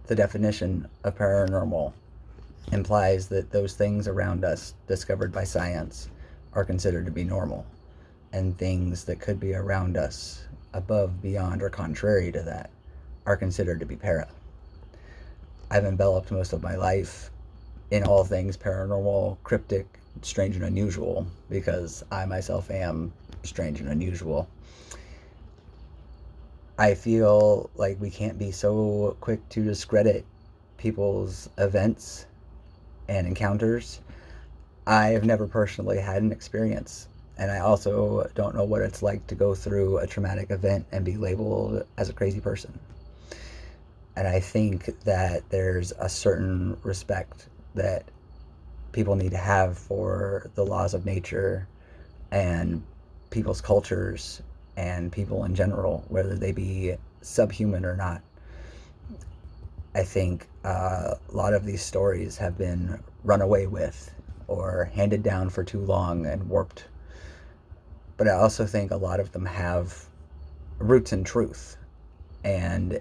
the definition of paranormal implies that those things around us discovered by science are considered to be normal, and things that could be around us above, beyond, or contrary to that are considered to be para. I've enveloped most of my life in all things paranormal, cryptic, strange, and unusual because I myself am strange and unusual. I feel like we can't be so quick to discredit people's events and encounters. I have never personally had an experience, and I also don't know what it's like to go through a traumatic event and be labeled as a crazy person. And I think that there's a certain respect that people need to have for the laws of nature and people's cultures and people in general, whether they be subhuman or not. I think a lot of these stories have been run away with or handed down for too long and warped. But I also think a lot of them have roots in truth. And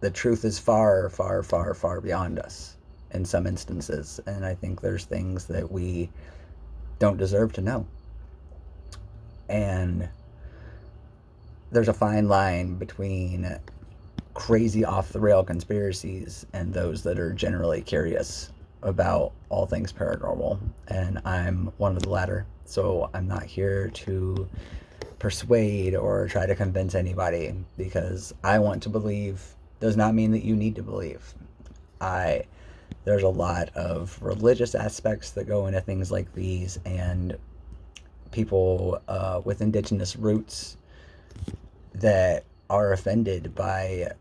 the truth is far, far, far, far beyond us in some instances. And I think there's things that we don't deserve to know. And there's a fine line between crazy off-the-rail conspiracies and those that are generally curious about all things paranormal. And I'm one of the latter. So I'm not here to persuade or try to convince anybody, because I want to believe does not mean that you need to believe. There's a lot of religious aspects that go into things like these, and people with indigenous roots that are offended by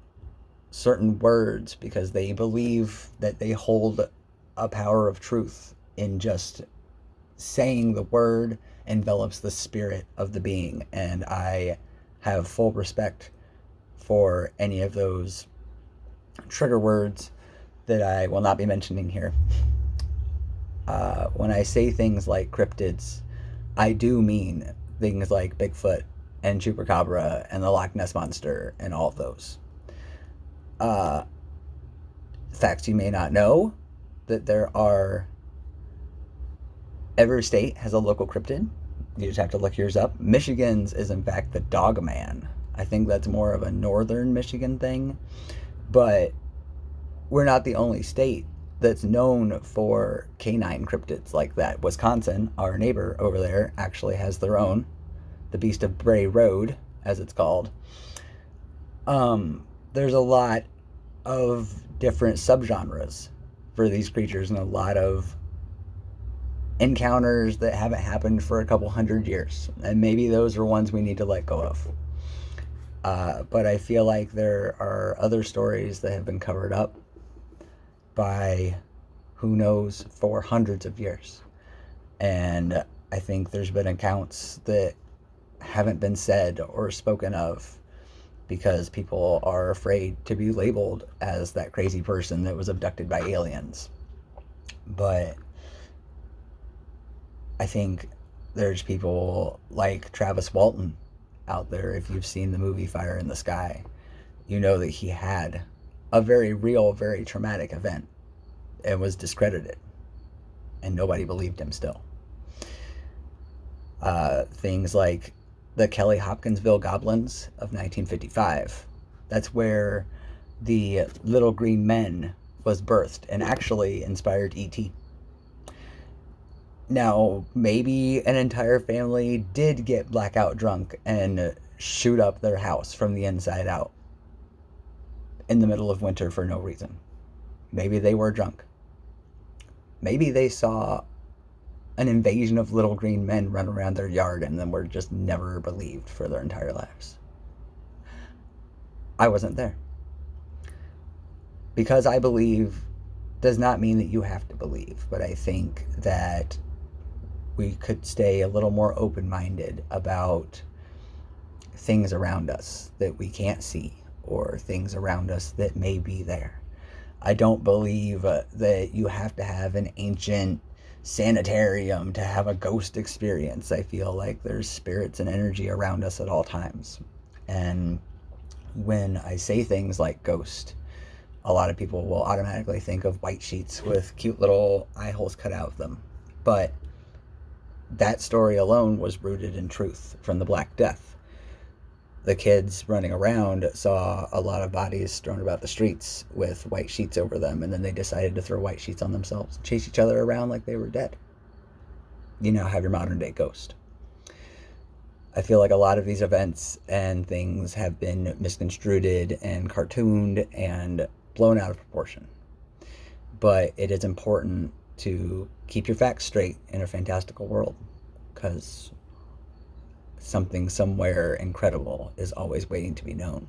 certain words because they believe that they hold a power of truth in just saying the word envelops the spirit of the being. And I have full respect for any of those trigger words that I will not be mentioning here. When I say things like cryptids, I do mean things like Bigfoot and Chupacabra and the Loch Ness Monster and all of those. Facts you may not know, that there are... Every state has a local cryptid. You just have to look yours up. Michigan's is in fact the Dogman. I think that's more of a northern Michigan thing. But we're not the only state that's known for canine cryptids like that. Wisconsin, our neighbor over there, actually has their own. The Beast of Bray Road, as it's called. There's a lot of different subgenres for these creatures, and a lot of encounters that haven't happened for a couple hundred years. And maybe those are ones we need to let go of. But I feel like there are other stories that have been covered up by who knows for hundreds of years. And I think there's been accounts that haven't been said or spoken of because people are afraid to be labeled as that crazy person that was abducted by aliens. But I think there's people like Travis Walton out there. If you've seen the movie Fire in the Sky, you know that he had a very real, very traumatic event and was discredited, and nobody believed him still. Things like the Kelly Hopkinsville Goblins of 1955. That's where the Little Green Men was birthed and actually inspired E.T. Now, maybe an entire family did get blackout drunk and shoot up their house from the inside out in the middle of winter for no reason. Maybe they were drunk. Maybe they saw an invasion of little green men run around their yard and then were just never believed for their entire lives. I wasn't there. Because I believe does not mean that you have to believe, but I think that we could stay a little more open-minded about things around us that we can't see, or things around us that may be there. I don't believe that you have to have an ancient sanitarium to have a ghost experience. I feel like there's spirits and energy around us at all times. And when I say things like ghost, a lot of people will automatically think of white sheets with cute little eye holes cut out of them. But that story alone was rooted in truth from the Black Death. The kids running around saw a lot of bodies strewn about the streets with white sheets over them, and then they decided to throw white sheets on themselves and chase each other around like they were dead. You now have your modern day ghost. I feel like a lot of these events and things have been misconstrued and cartooned and blown out of proportion. But it is important to keep your facts straight in a fantastical world, because something somewhere incredible is always waiting to be known.